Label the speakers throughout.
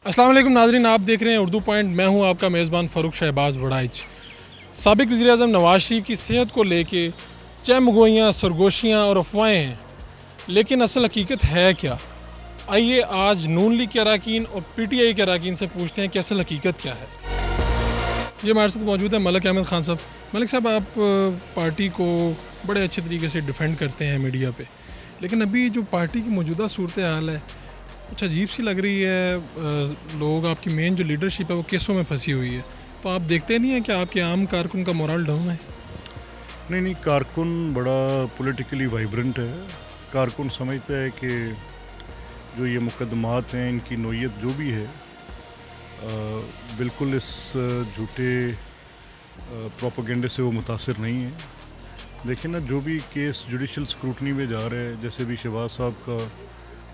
Speaker 1: अस्सलाम वालेकुम नाज़रीन, आप देख रहे हैं उर्दू पॉइंट। मैं हूं आपका मेज़बान फ़ारूक शहबाज वड़ाइच। साबिक़ वज़ीर-ए-आज़म नवाज शरीफ की सेहत को लेके चहमगोइयाँ, सरगोशियाँ और अफवाहें हैं, लेकिन असल हकीकत है क्या? आइए आज नून लीग के अराकीन और PTI के अराकीन से पूछते हैं कि असल हकीकत क्या है। ये हमारे साथ मौजूद है मलिक अहमद खान साहब। मलिक साहब, आप पार्टी को बड़े अच्छे तरीके से डिफेंड करते हैं मीडिया पे, लेकिन अभी जो पार्टी की मौजूदा सूरत हाल है कुछ अजीब सी लग रही है। लोग, आपकी मेन जो लीडरशिप है वो केसों में फंसी हुई है, तो आप देखते नहीं हैं कि आपके आम कारकुन का मोरल डाउन है?
Speaker 2: नहीं, कारकुन बड़ा पॉलिटिकली वाइब्रेंट है। कारकुन समझता है कि जो ये मुकदमात हैं इनकी नोयत जो भी है बिल्कुल इस झूठे प्रोपेगेंडे से वो मुतासिर नहीं है। देखिए ना, जो भी केस जुडिशल स्क्रूटनी में जा रहे हैं, जैसे भी शहबाज साहब का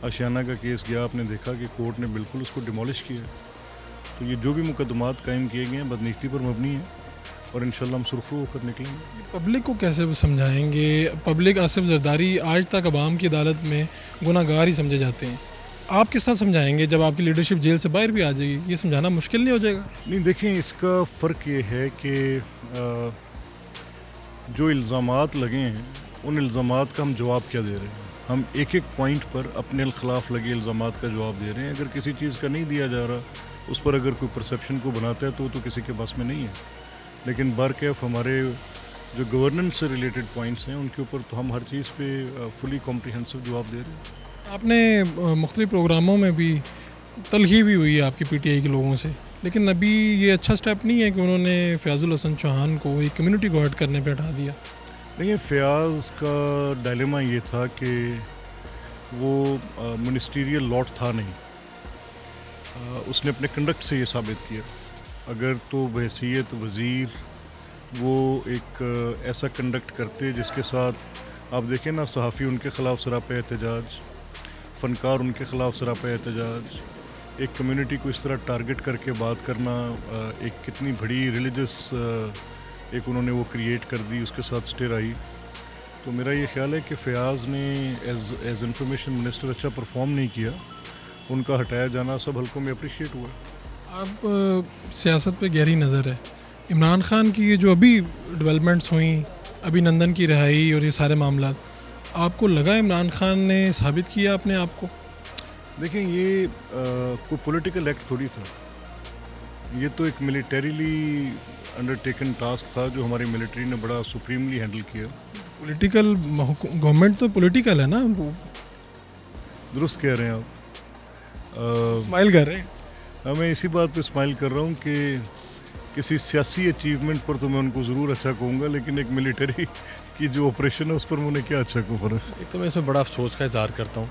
Speaker 2: आशियाना का केस गया, आपने देखा कि कोर्ट ने बिल्कुल उसको डिमोलिश किया। तो ये जो भी मुकदमात कायम किए गए हैं बदनीति पर मबनी है और इंशाल्लाह हम सुरखरू होकर निकलेंगे।
Speaker 1: पब्लिक को कैसे वो समझाएंगे? पब्लिक आसिफ जरदारी आज तक अवाम की अदालत में गुनाहगार ही समझे जाते हैं। आप किस तरह समझाएंगे जब आपकी लीडरशिप जेल से बाहर भी आ जाएगी? ये समझाना मुश्किल नहीं हो जाएगा?
Speaker 2: नहीं, देखें, इसका फ़र्क ये है कि जो इल्ज़ामात लगे हैं उन इल्ज़ामात का हम जवाब क्या दे रहे हैं। हम एक एक पॉइंट पर अपने ख़िलाफ़ लगे इल्ज़ामात का जवाब दे रहे हैं। अगर किसी चीज़ का नहीं दिया जा रहा, उस पर अगर कोई परसेप्शन को बनाता है तो किसी के बस में नहीं है। लेकिन बरकैफ हमारे जो गवर्नेंस से रिलेटेड पॉइंट्स हैं उनके ऊपर तो हम हर चीज़ पे फुली कॉम्प्रिहेंसिव जवाब दे रहे हैं।
Speaker 1: आपने मुख्तलिफ प्रोग्रामों में भी तलखी भी हुई है आपकी PTI के लोगों से, लेकिन अभी ये अच्छा स्टेप नहीं है कि उन्होंने फयाजुल हसन चौहान को एक कम्युनिटी को हर्ट करने पे हटा दिया।
Speaker 2: देखिए, फयाज का डायलेमा ये था कि वो मिनिस्टीरियल लॉट था नहीं। उसने अपने कंडक्ट से ये साबित किया। अगर तो बहसीयत वज़ीर वो एक ऐसा कंडक्ट करते जिसके साथ आप देखें ना, सहाफ़ी उनके ख़िलाफ़ सरापा एहतजाज, फ़नकार उनके ख़िलाफ़ सरापा एहतजाज, एक कम्युनिटी को इस तरह टारगेट करके बात करना, एक कितनी बड़ी रिलीजियस एक उन्होंने वो क्रिएट कर दी, उसके साथ स्टेर आई। तो मेरा ये ख्याल है कि फयाज़ ने एज़ इंफॉर्मेशन मिनिस्टर अच्छा परफॉर्म नहीं किया। उनका हटाया जाना सब हल्कों में अप्रिशिएट हुआ।
Speaker 1: अब सियासत पे गहरी नज़र है। इमरान खान की ये जो अभी डेवलपमेंट्स हुई, अभिनंदन की रिहाई और ये सारे मामला, आपको लगा इमरान खान ने साबित किया अपने आप को?
Speaker 2: देखें, ये कोई पॉलिटिकल एक्ट थोड़ी था। ये तो एक मिलिटरीली अंडरटेकन टास्क था जो हमारी मिलिट्री ने बड़ा सुप्रीमली हैंडल किया।
Speaker 1: पॉलिटिकल गवर्नमेंट तो पॉलिटिकल है ना? वो
Speaker 2: दुरुस्त कह रहे हैं आप।
Speaker 1: स्माइल कर रहे हैं।
Speaker 2: मैं इसी बात पे स्माइल कर रहा हूँ कि किसी सियासी अचीवमेंट पर तो मैं उनको ज़रूर अच्छा कहूँगा, लेकिन एक मिलिटरी की जो ऑपरेशन है उस पर मैं उन्हें क्या अच्छा कहूँ। फ़र्क
Speaker 3: एक तो मैं इसमें बड़ा अफसोस का इज़हार करता हूँ।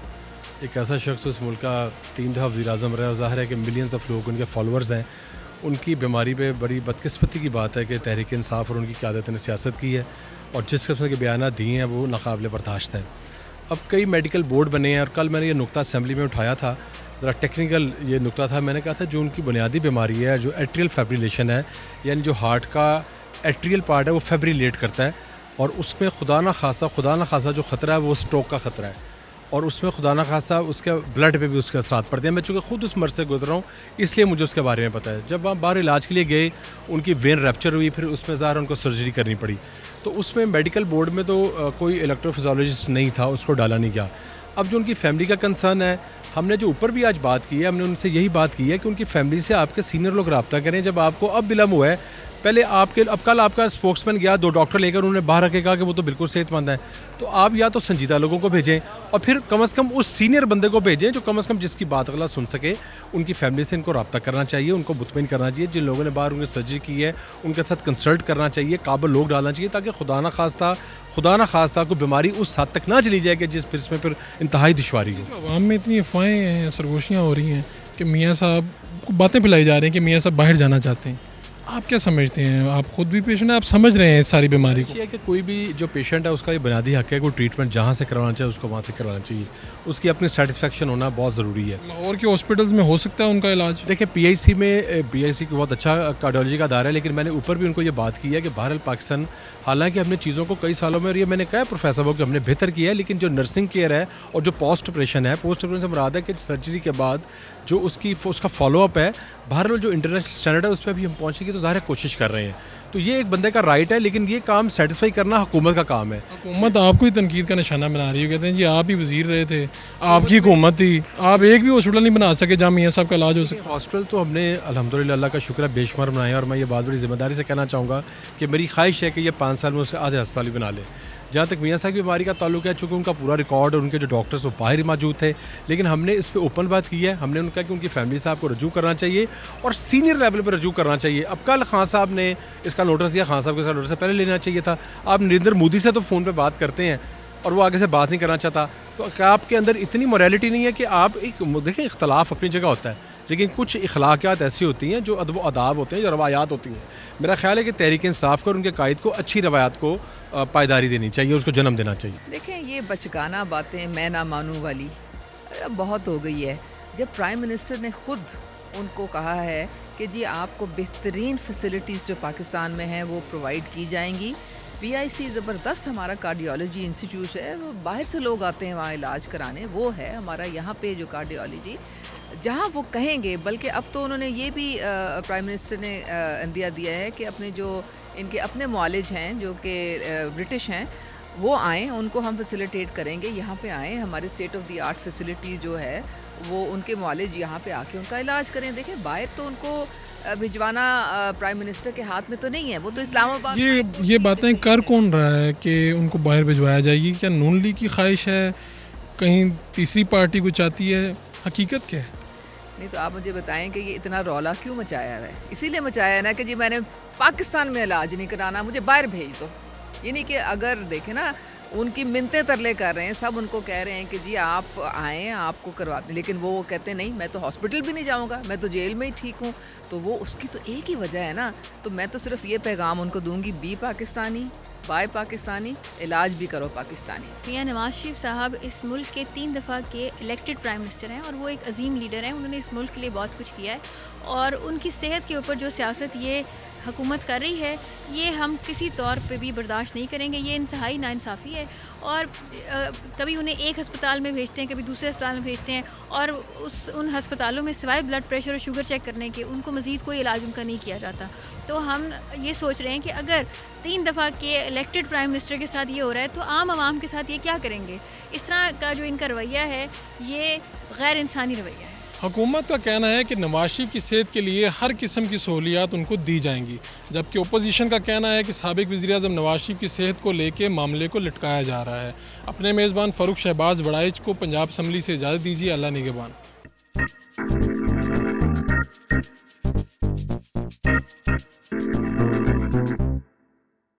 Speaker 3: एक ऐसा शख्स इस मुल्क का 3 दफ़ा वज़ीर-ए-आज़म रहा है, ज़ाहिर है कि मिलियंस ऑफ लोग उनके फॉलोअर्स हैं। उनकी बीमारी पे बड़ी बदकिस्मती की बात है कि तहरीक इंसाफ और उनकी क़यादत ने सियासत की है और जिस किस्म के बयानात दिए हैं वो नाकाबिल बर्दाश्त हैं। अब कई मेडिकल बोर्ड बने हैं और कल मैंने ये नुक्ता असम्बली में उठाया था, ज़रा टेक्निकल ये नुक्ता था। मैंने कहा था जो उनकी बुनियादी बीमारी है, जो एट्रियल फैब्रिलेशन है, यानी जो हार्ट का एट्रियल पार्ट है वो फैब्रिलेट करता है और उसमें खुदा न खासा जो ख़तरा है वो स्ट्रोक का ख़तरा है और उसमें खुदा न खासा उसके ब्लड पे भी उसके असरात पड़ते हैं। मैं चूँकि ख़ुद उस मर्ज़ से गुजर रहा हूँ इसलिए मुझे उसके बारे में पता है। जब हम बाहर इलाज के लिए गए, उनकी वेन रैप्चर हुई, फिर उसमें ज़ाहिर उनको सर्जरी करनी पड़ी। तो उसमें मेडिकल बोर्ड में तो कोई इलेक्ट्रोफिजियोलॉजिस्ट नहीं था, उसको डाला नहीं गया। अब जो उनकी फैमिली का कंसर्न है, हमने जो ऊपर भी आज बात की है, हमने उनसे यही बात की है कि उनकी फैमिली से आपके सीनियर लोग रब्ता करें। जब आपको अब बिलम हुआ है, पहले आपके अब कल आपका स्पोक्समैन गया 2 डॉक्टर लेकर, उन्होंने बाहर रख के कहा कि वो तो बिल्कुल सेहतमंद है। तो आप या तो संजीदा लोगों को भेजें और फिर कम से कम उस सीनियर बंदे को भेजें जो कम से कम जिसकी बात अगला सुन सके। उनकी फैमिली से इनको रब्ता करना चाहिए, उनको मुतमईन करना चाहिए। जिन लोगों ने बाहर उनकी सर्जरी की है उनके साथ कंसल्ट करना चाहिए, काबिल लोग डालना चाहिए, ताकि खुदा न खास्ता कोई बीमारी उस हद तक ना चली जाए कि जिसमें फिर इंतहाई दुश्वारी हो।
Speaker 1: आवाम में इतनी अफवाहें हैं, सरगोशियाँ हो रही हैं कि मियाँ साहब को बातें फैलाई जा रही हैं कि मियाँ साहब बाहर जाना चाहते हैं। आप क्या समझते हैं, आप खुद भी पेशेंट हैं, आप समझ रहे हैं इस सारी बीमारी को?
Speaker 3: ये है कि कोई भी जो पेशेंट है उसका ये बुनियादी हक है कोई ट्रीटमेंट जहाँ से करवाना चाहिए उसको वहाँ से करवाना चाहिए, उसकी अपनी सेटिस्फेक्शन होना बहुत ज़रूरी है।
Speaker 1: लाहौर के हॉस्पिटल्स में हो सकता है उनका इलाज?
Speaker 3: देखिए PIC की बहुत अच्छा कार्डियोलॉजी का अदारा है, लेकिन मैंने ऊपर भी उनको ये बात की है कि बहरहाल पाकिस्तान, हालांकि हमने चीज़ों को कई सालों में, और ये मैंने कहा प्रोफेसर वो कि हमने बेहतर किया है, लेकिन जो नर्सिंग केयर है और जो पोस्ट ऑपरेशन से मुराद है कि सर्जरी के बाद जो उसका फॉलोअप है, बहरहाल जो इंटरनेशनल स्टैंडर्ड है उस पर भी हम पहुँचेंगे तो ज़ाहिर है कोशिश कर रहे हैं। तो ये एक बंदे का राइट है, लेकिन ये काम सेटिस्फाई करना हुकूमत का काम है।
Speaker 1: हुकूमत आपको ही तनकीद का निशाना बना रही है, कहते हैं जी आप ही वजीर रहे थे, आपकी हुकूमत थी, आप एक भी हॉस्पिटल नहीं बना सके जहाँ मियाँ साहब का इलाज हो सके।
Speaker 3: हॉस्पिटल तो हमने अल्हम्दुलिल्लाह अल्लाह का शुक्र है बेशुमार बनाए, और मैं ये बात बड़ी ज़िम्मेदारी से कहना चाहूँगा कि मेरी ख्वाहिश है कि ये 5 साल में उससे आधे अस्पताल भी बना ले। जहाँ तक मियाँ साहब की बीमारी का ताल्लुक है, चूँकि उनका पूरा रिकॉर्ड और उनके जो डॉक्टर्स वो बाहर ही मौजूद थे, लेकिन हमने इस पर ओपन बात की है। हमने उनका कि उनकी फैमिली साहब को रजू करना चाहिए और सीनियर लेवल पर रजू करना चाहिए। अब कल खान साहब ने इसका नोटिस दिया, खान साहब के साथ नोटिस से पहले लेना चाहिए था। आप नरेंद्र मोदी से तो फ़ोन पर बात करते हैं और वो आगे से बात नहीं करना चाहता, तो क्या आपके अंदर इतनी मोरालिटी नहीं है कि आप एक, देखिए इख्तलाफ अपनी जगह होता है, लेकिन कुछ इखलाकियात ऐसी होती हैं जो अदब अदाब होते हैं, जो रवायात होती हैं। मेरा ख्याल है कि तहरीक इंसाफ को और उनके कायद को अच्छी रवायात को पायदारी देनी चाहिए, उसको जन्म देना चाहिए।
Speaker 4: देखें, ये बचकाना बातें मैं ना मानूं वाली बहुत हो गई है। जब प्राइम मिनिस्टर ने खुद उनको कहा है कि जी आपको बेहतरीन फैसिलिटीज़ जो पाकिस्तान में हैं वो प्रोवाइड की जाएंगी। PIC ज़बरदस्त हमारा कार्डियोलॉजी इंस्टीट्यूट है, वो बाहर से लोग आते हैं वहाँ इलाज कराने, वो है हमारा यहाँ पे जो कार्डियोलॉजी जहाँ वो कहेंगे। बल्कि अब तो उन्होंने ये भी प्राइम मिनिस्टर ने अंदिया दिया है कि अपने जो इनके अपने मुआलिज हैं जो कि ब्रिटिश हैं वो आएँ, उनको हम फैसिलिटेट करेंगे, यहाँ पे आएँ, हमारे state of the art facility जो है वो उनके मुआलिज यहाँ पे आके उनका इलाज करें। देखें, बाहर तो उनको भिजवाना प्राइम मिनिस्टर के हाथ में तो नहीं है, वो तो इस्लामाबाद।
Speaker 1: ये बातें कर कौन रहा है कि उनको बाहर भिजवाया जाएगी? क्या नून लीग की ख्वाहिश है, कहीं तीसरी पार्टी को चाहती है, हकीकत क्या है?
Speaker 4: नहीं तो आप मुझे बताएं कि ये इतना रौला क्यों मचाया है? इसीलिए मचाया है ना कि जी मैंने पाकिस्तान में इलाज नहीं कराना, मुझे बाहर भेज दो। ये नहीं कि अगर देखें ना, उनकी मिन्नतें तरले कर रहे हैं, सब उनको कह रहे हैं कि जी आप आएँ आपको करवाते हैं, लेकिन वो कहते हैं नहीं मैं तो हॉस्पिटल भी नहीं जाऊंगा, मैं तो जेल में ही ठीक हूँ। तो वो उसकी तो एक ही वजह है ना। तो मैं तो सिर्फ ये पैगाम उनको दूंगी, बी पाकिस्तानी, बाय पाकिस्तानी, इलाज भी करो पाकिस्तानी।
Speaker 5: मियाँ नवाज शरीफ साहब इस मुल्क के 3 दफ़ा के इलेक्टेड प्राइम मिनिस्टर हैं और वो एक अजीम लीडर हैं। उन्होंने इस मुल्क के लिए बहुत कुछ किया है और उनकी सेहत के ऊपर जो सियासत ये हुकूमत कर रही है ये हम किसी तौर पे भी बर्दाश्त नहीं करेंगे। ये इंतहाई नाइंसाफ़ी है और कभी उन्हें एक अस्पताल में भेजते हैं, कभी दूसरे अस्पताल में भेजते हैं और उन हस्पतालों में सिवाय ब्लड प्रेशर और शुगर चेक करने के उनको मज़ीद कोई इलाज उनका नहीं किया जाता। तो हम ये सोच रहे हैं कि अगर 3 दफ़ा के इलेक्टेड प्राइम मिनिस्टर के साथ ये हो रहा है तो आम आवाम के साथ ये क्या करेंगे? इस तरह का जो इनका रवैया है ये गैर इंसानी रवैया है।
Speaker 1: हुकूमत का कहना है कि नवाज शरीफ की सेहत के लिए हर किस्म की सहूलियात उनको दी जाएंगी, जबकि अपोजिशन का कहना है कि साबिक वज़ीर-ए-आज़म नवाज शरीफ की सेहत को लेकर मामले को लटकाया जा रहा है। अपने मेज़बान फ़ारूक शहबाज वड़ाइच को पंजाब असम्बली से इजाज़त दीजिए। अल्लाह निगहबान।